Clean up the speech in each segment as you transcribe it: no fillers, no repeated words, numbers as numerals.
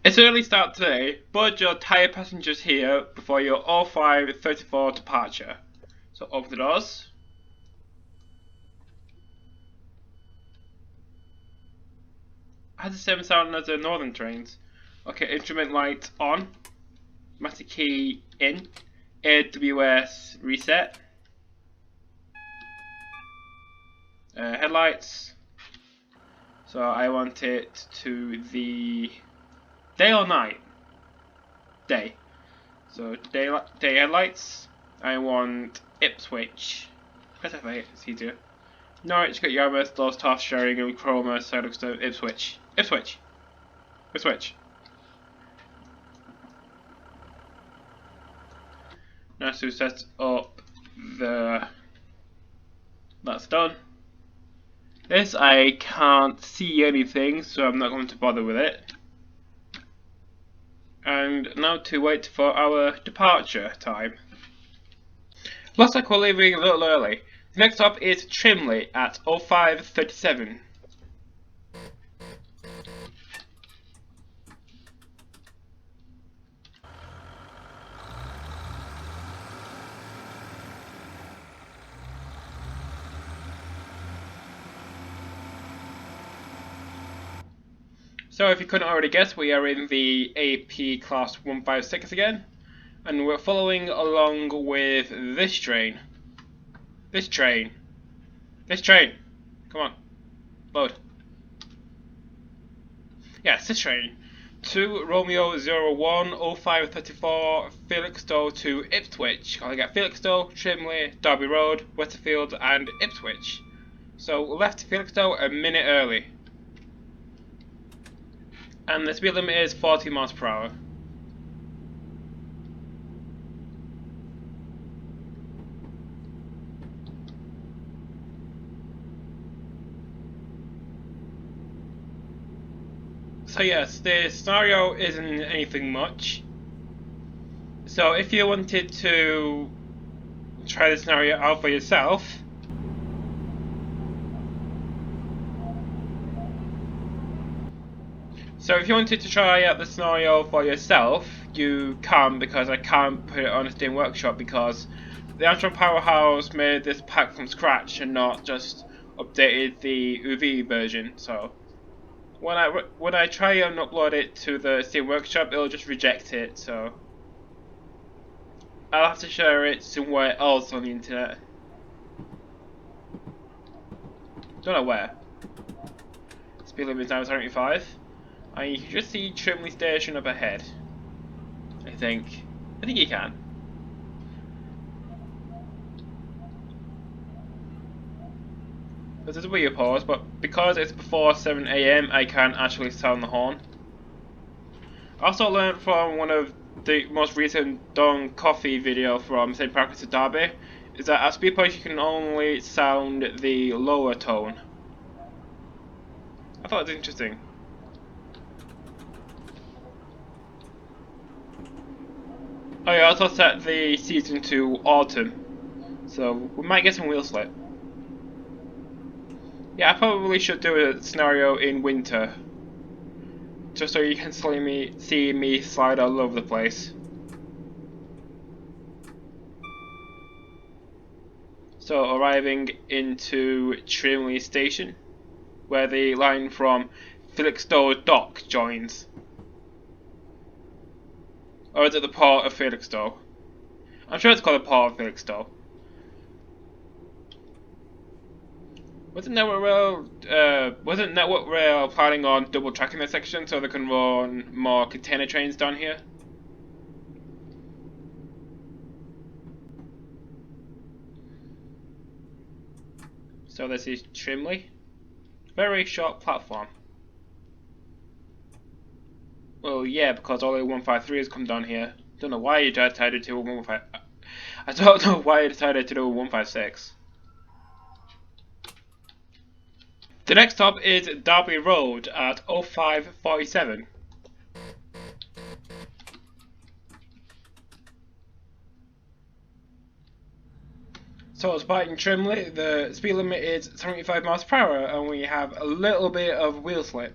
It's an early start today, but your tired passengers here before your 05:34 departure. So open the doors. Has the same sound as the northern trains. Okay, instrument light on. Master key in. AWS reset. Headlights. So I want it to the day or night? Day. So day headlights. I want Ipswich. Press F8, it's easier. Norwich, got Yarmouth, Lost Half Sharing, and Cromer, Felixstowe, Ipswich. Ipswich. Ipswich. Now to set up the... That's done. This I can't see anything, so I'm not going to bother with it. And now to wait for our departure time. Looks like we're leaving a little early. The next stop is Trimley at 05:37. So if you couldn't already guess, we are in the AP class 156 again, and we're following along with this train. This train. Come on. Load. Yes, this train. To Romeo 01 05:34 Felixstowe to Ipswich. I got Felixstowe, Trimley, Derby Road, Westerfield and Ipswich. So we left Felixstowe a minute early. And the speed limit is 40 miles per hour. So yes, the scenario isn't anything much. So if you wanted to try the scenario out for yourself, you can, because I can't put it on a Steam Workshop because the Amstrad Powerhouse made this pack from scratch and not just updated the UV version. So when I try and upload it to the Steam Workshop, it'll just reject it. So I'll have to share it somewhere else on the internet. Don't know where. Speed limit is now 75. And you can just see Trimley Station up ahead. I think you can. There's a weird pause, but because it's before 7 AM, I can't actually sound the horn. I also learned from one of the most recent Don Coffee video from St. Patrick's at Derby, is that at speed post you can only sound the lower tone. I thought it was interesting. I also set the season to autumn, so we might get some wheel slip. Yeah, I probably should do a scenario in winter, just so you can see me slide all over the place. So arriving into Trimley Station, where the line from Felixstowe Dock joins. Or is it the port of Felixstowe? I'm sure it's called the port of Felixstowe. Wasn't Network Rail planning on double tracking this section so they can run more container trains down here? So this is Trimley. Very short platform. Well, yeah, because only 153 has come down here. Don't know why you decided to do 155. I don't know why you decided to do 156. The next stop is Derby Road at 05:47. So departing Trimley, the speed limit is 75 miles per hour and we have a little bit of wheel slip.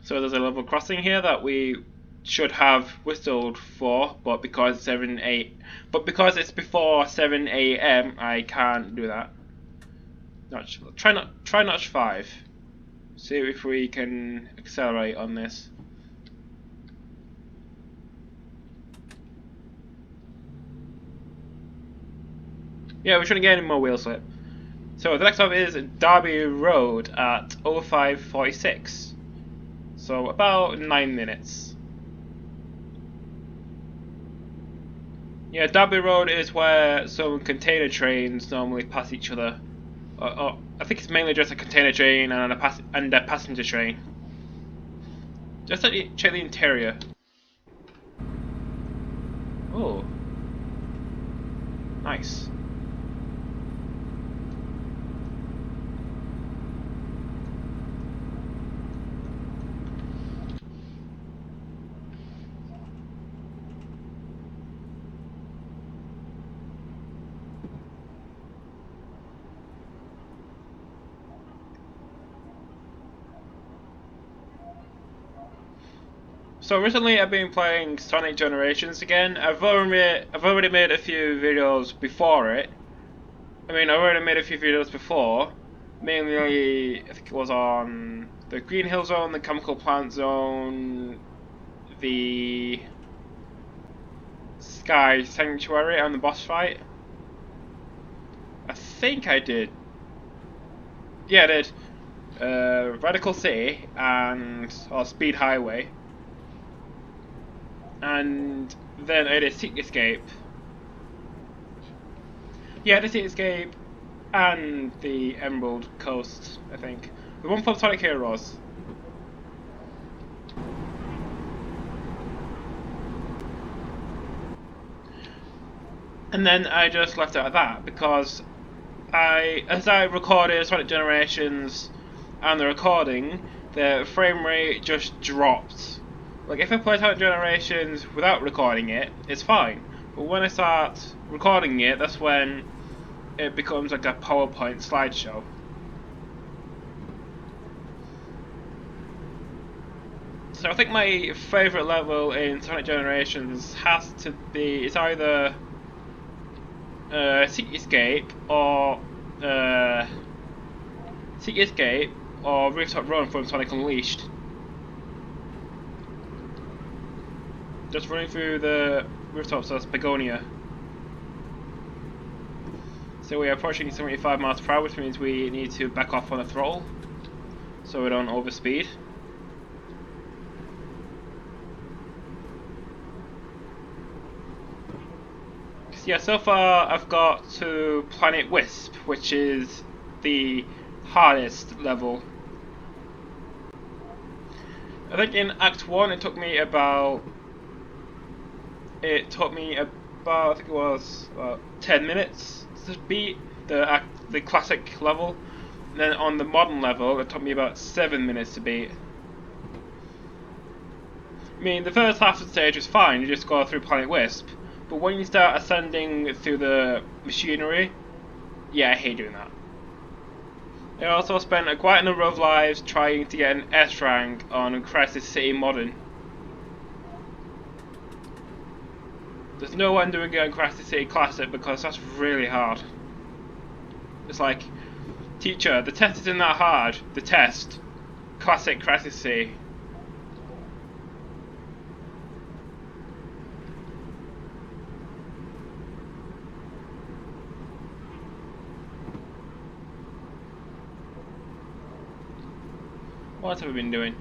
So there's a level crossing here that we should have whistled for, but because it's before 7 a.m. I can't do that. Try notch 5. See if we can accelerate on this. Yeah, we shouldn't get any more wheel slip. So the next stop is Derby Road at 05:46. So about 9 minutes. Yeah, Derby Road is where some container trains normally pass each other. I think it's mainly just a container train and a passenger train. Just check the interior. Oh, nice. So recently I've been playing Sonic Generations again. I've already made a few videos before it. I've already made a few videos before. Mainly, I think it was on the Green Hill Zone, the Chemical Plant Zone, the Sky Sanctuary, and the boss fight. I think I did. Yeah, I did. Radical City or Speed Highway. And then I did Seek Escape. Yeah, the Seek Escape and the Emerald Coast, I think. The one from Sonic Heroes. And then I just left it at that because as I recorded Sonic Generations and the recording, the frame rate just dropped. Like if I play Sonic Generations without recording it, it's fine. But when I start recording it, that's when it becomes like a PowerPoint slideshow. So I think my favourite level in Sonic Generations has to be, it's either Seek Escape or Rooftop Run from Sonic Unleashed. Just running through the rooftops of Begonia. So we are approaching 75 miles per hour, which means we need to back off on the throttle so we don't overspeed. Yeah, so far I've got to Planet Wisp, which is the hardest level. I think in Act 1 it took me about I think it was 10 minutes to beat the classic level. And then on the modern level it took me about 7 minutes to beat. The first half of the stage was fine, you just go through Planet Wisp. But when you start ascending through the machinery, yeah, I hate doing that. I also spent quite a number of lives trying to get an S rank on Crisis City Modern. There's no one doing it on Crisis City Classic because that's really hard. It's like, teacher, the test isn't that hard. The test, Classic Crisis City. What have we been doing?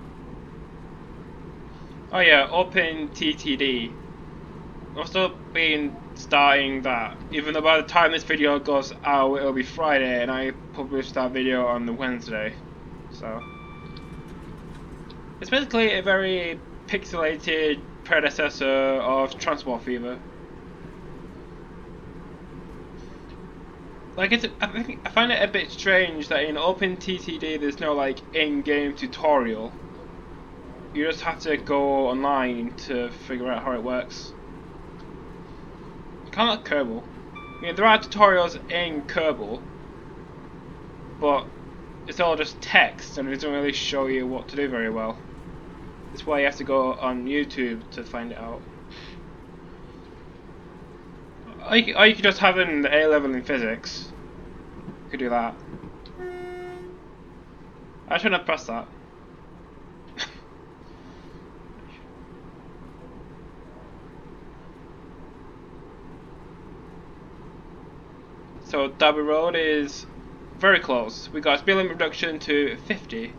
Oh yeah, Open TTD. I've also been starting that, even though by the time this video goes out it'll be Friday and I published that video on the Wednesday. So it's basically a very pixelated predecessor of Transport Fever. Like I find it a bit strange that in Open TTD there's no like in-game tutorial. You just have to go online to figure out how it works. Kind of like Kerbal. There are tutorials in Kerbal, but it's all just text and it doesn't really show you what to do very well. That's why you have to go on YouTube to find it out. Or you could just have an A level in physics. You could do that. I shouldn't have pressed that. So Derby Road is very close. We got speed limit reduction to 50.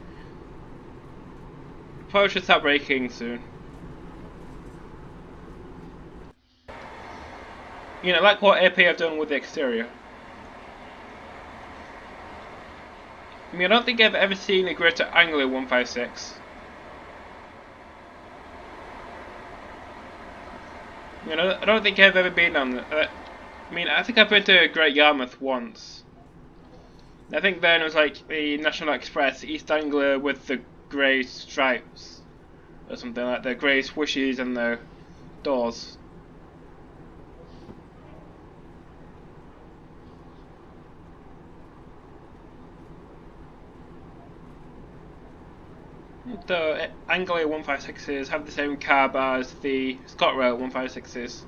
Probably should start braking soon. You know, like what AP have done with the exterior. I mean, I don't think I've ever seen a greater Anglia 156. You know, I don't think I've ever been on. I mean, I think I've been to Great Yarmouth once. I think then it was like the National Express East Anglia with the grey stripes, or something like the grey swishes and the doors. The Anglia 156s have the same carb as the ScotRail 156s.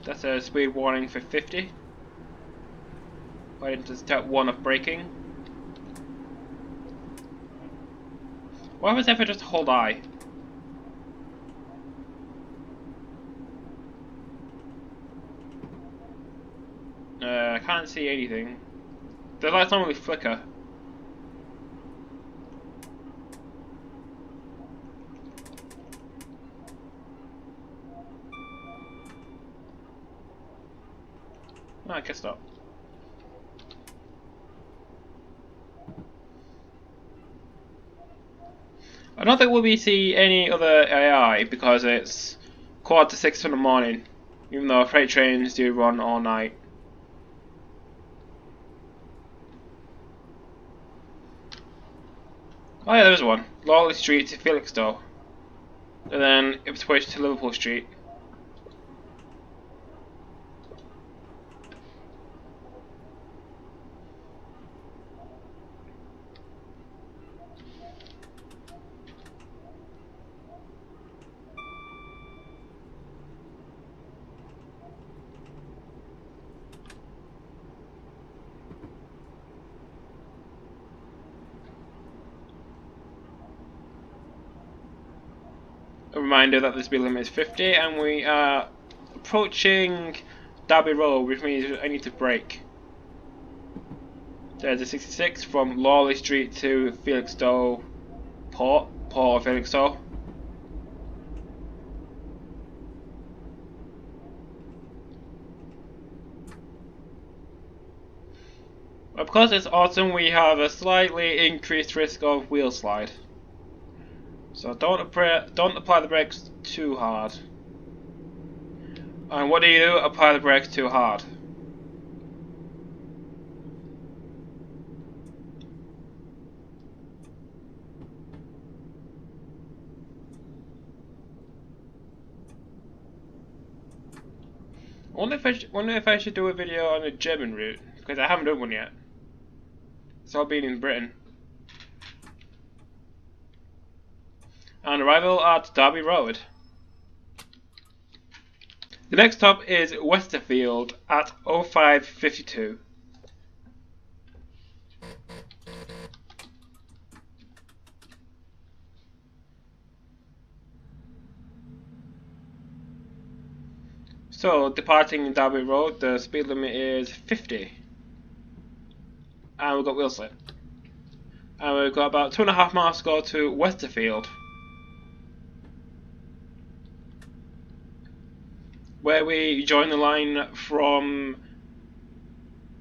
That's a speed warning for 50. Right into step 1 of braking. What happens if I just hold I? I can't see anything. The lights normally flicker. No, I guess not. I don't think we'll see any other AI because it's 5:45 in the morning, even though freight trains do run all night. Oh yeah, there is one. Lawley Street to Felixstowe. And then Ipswich to Liverpool Street. A reminder that the speed limit is 50 and we are approaching Derby Road, which means I need to brake. There's a 66 from Lawley Street to Felixstowe Port of Felixstowe. But because it's autumn, we have a slightly increased risk of wheel slide. So don't apply the brakes too hard. And what do? Apply the brakes too hard. I wonder if I should do a video on a German route, because I haven't done one yet. It's all been in Britain. And arrival at Derby Road. The next stop is Westerfield at 05:52. So, departing in Derby Road, the speed limit is 50. And we've got wheel slip. And we've got about 2.5 miles to go to Westerfield, where we join the line from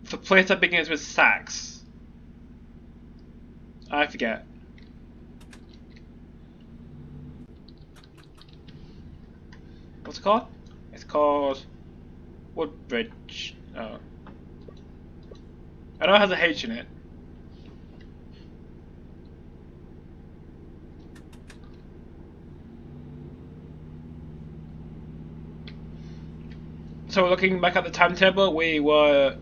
the place that begins with Sax. I forget. What's it called? It's called Woodbridge. Oh. I know it has a H in it. So looking back at the timetable, we were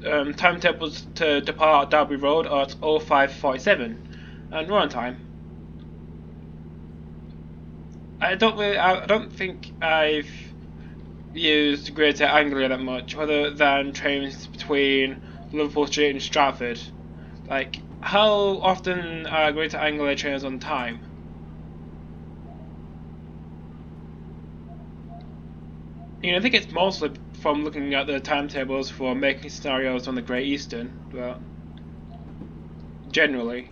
timetables to depart Derby Road at 05:47, and we're on time. I don't think I've used Greater Anglia that much, other than trains between Liverpool Street and Stratford. Like, how often are Greater Anglia trains on time? You know, I think it's mostly from looking at the timetables for making scenarios on the Great Eastern, but generally.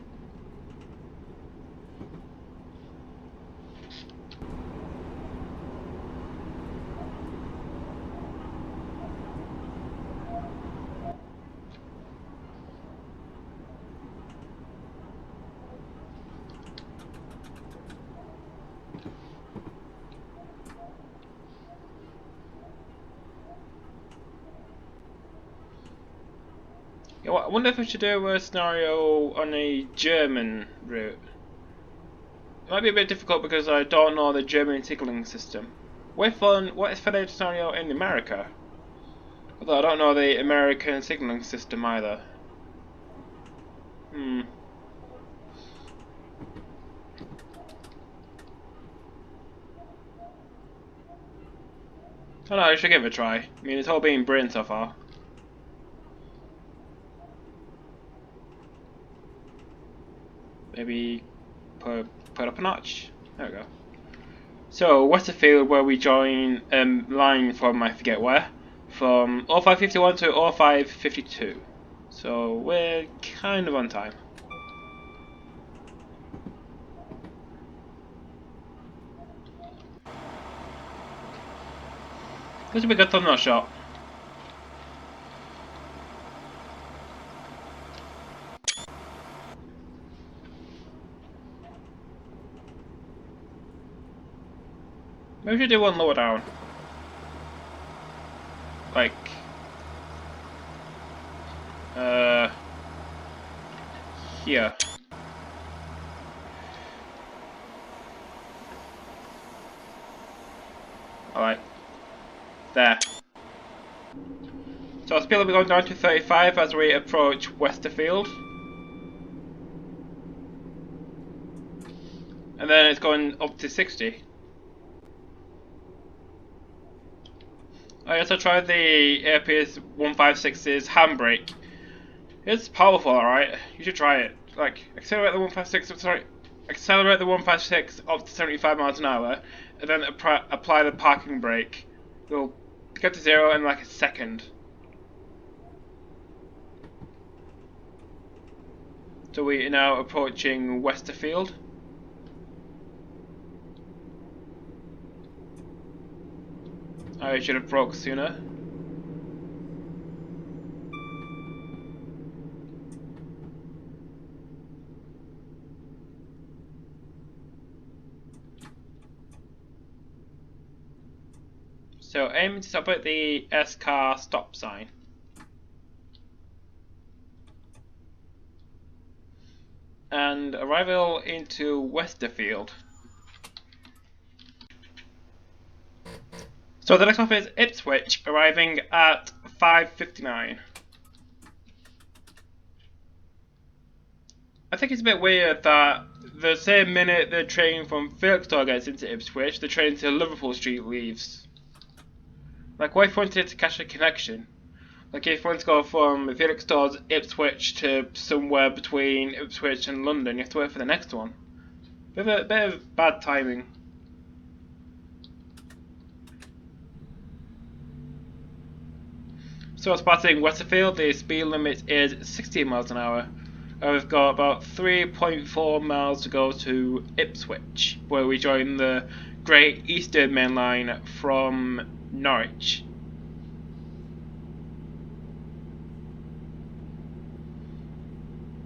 Yeah, I wonder if we should do a scenario on a German route. It might be a bit difficult because I don't know the German signalling system. What if for a scenario in America? Although I don't know the American signalling system either. I don't know, I should give it a try. I mean, it's all been brilliant so far. Maybe put up a notch. There we go. So, Westerfield, where we join line from I forget where, from 0551 to 0552. So, we're kind of on time. This will be a good thumbnail shot. Maybe we should do one lower down. Like, here. Alright. There. So our speed will be going down to 35 as we approach Westerfield. And then it's going up to 60. I also tried the APS 156's handbrake. It's powerful, alright. You should try it. Like, accelerate the 156 up to 75 miles an hour, and then apply the parking brake. You'll get to zero in like a second. So we are now approaching Westerfield. I should have broke sooner. So aim to stop at the S-car stop sign. And arrival into Westerfield. So the next stop is Ipswich, arriving at 5:59. I think it's a bit weird that the same minute the train from Felixstowe gets into Ipswich, the train to Liverpool Street leaves. Like, why if you wanted to catch a connection? Like, if you want to go from Felixstowe to Ipswich to somewhere between Ipswich and London, you have to wait for the next one. Bit of bad timing. So spotting Westerfield, the speed limit is 60 miles an hour. And we've got about 3.4 miles to go to Ipswich, where we join the Great Eastern Main Line from Norwich.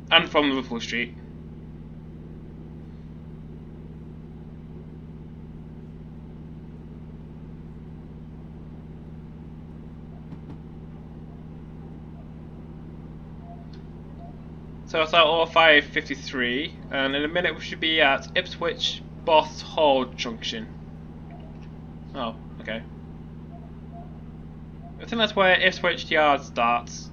And from Liverpool Street. So it's at 05:53, and in a minute we should be at Ipswich Boss Hall Junction. Oh, okay. I think that's where Ipswich Yard starts.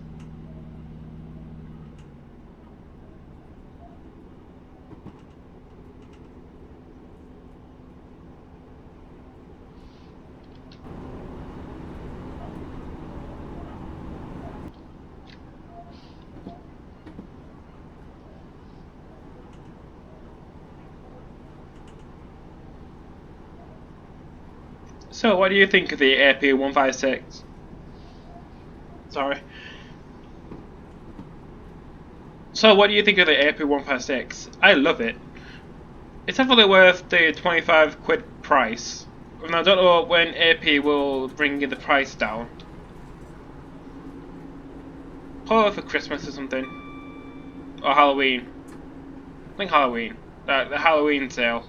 So, what do you think of the AP156? Sorry. So, what do you think of the AP156? I love it. It's definitely worth the 25 quid price. And I don't know when AP will bring the price down. Probably for Christmas or something. Or Halloween. I think Halloween. The Halloween sale.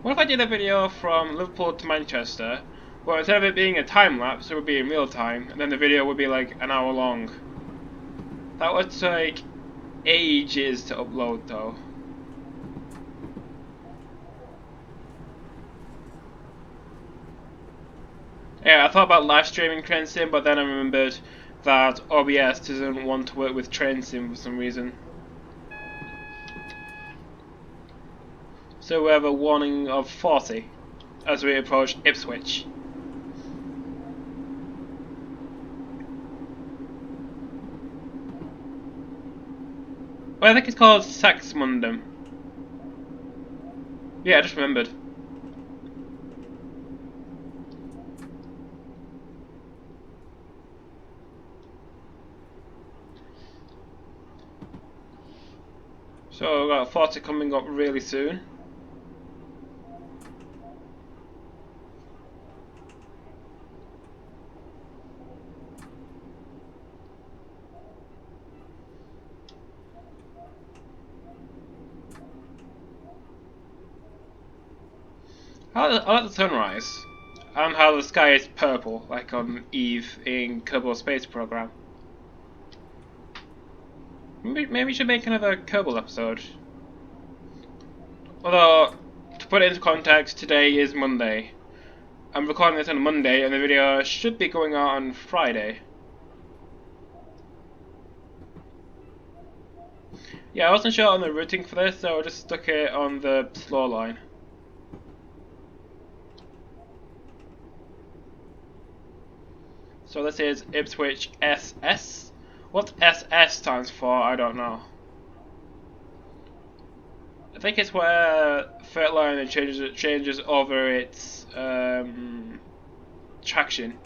What if I did a video from Liverpool to Manchester, but instead of it being a time lapse, it would be in real time, and then the video would be like an hour long. That would take ages to upload though. Yeah, I thought about live streaming train sim, but then I remembered that OBS doesn't want to work with train sim for some reason. So we have a warning of 40 as we approach Ipswich. Well, I think it's called Saxmundham. Yeah, I just remembered. So we've got 40 coming up really soon. I like the sunrise, and how the sky is purple, like on Eve in Kerbal Space Program. Maybe we should make another Kerbal episode. Although, to put it into context, today is Monday. I'm recording this on Monday, and the video should be going out on Friday. Yeah, I wasn't sure on the routing for this, so I just stuck it on the slow line. So this is Ipswich SS. What SS stands for, I don't know. I think it's where Freightliner changes over its traction.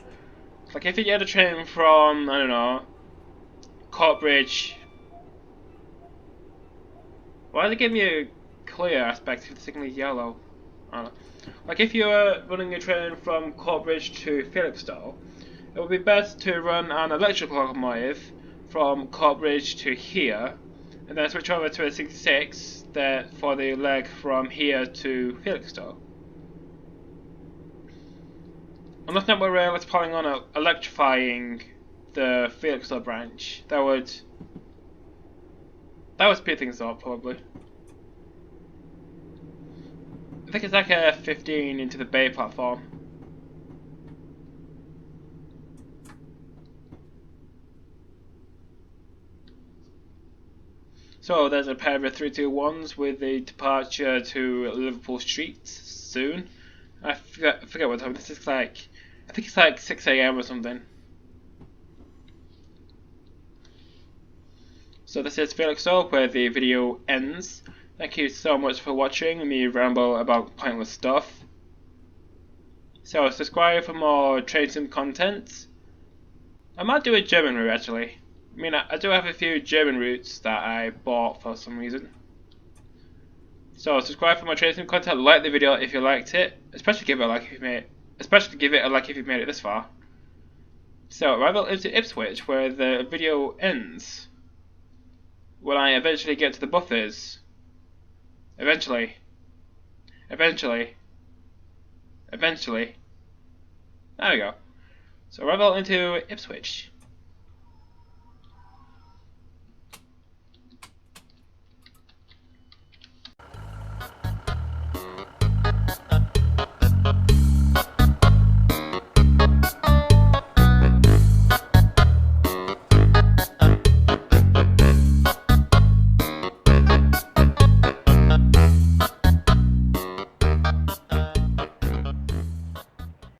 Like if you get a train from, I don't know, Courtbridge. Why does it give me a clear aspect if the signal is yellow? I don't know. Like if you're running a train from Courtbridge to Felixstowe, it would be best to run an electrical locomotive from Courtbridge to here, and then switch over to a 66 for the leg from here to Felixstowe. Unless Network Rail is planning on electrifying the Felixstowe branch, that would speed things up probably. I think it's like a 15 into the bay platform. So there's a pair of 321s with the departure to Liverpool Street soon. I forget what time this is like. I think it's like 6 AM or something. So this is Felixstowe where the video ends. Thank you so much for watching me ramble about pointless stuff. So subscribe for more train sim content. I might do a German route actually. I mean, I do have a few German routes that I bought for some reason. So subscribe for more train sim content. Like the video if you liked it, especially give it a like if you made it this far. So arrival into Ipswich, where the video ends. When I eventually get to the buffers. Eventually. There we go. So arrival into Ipswich.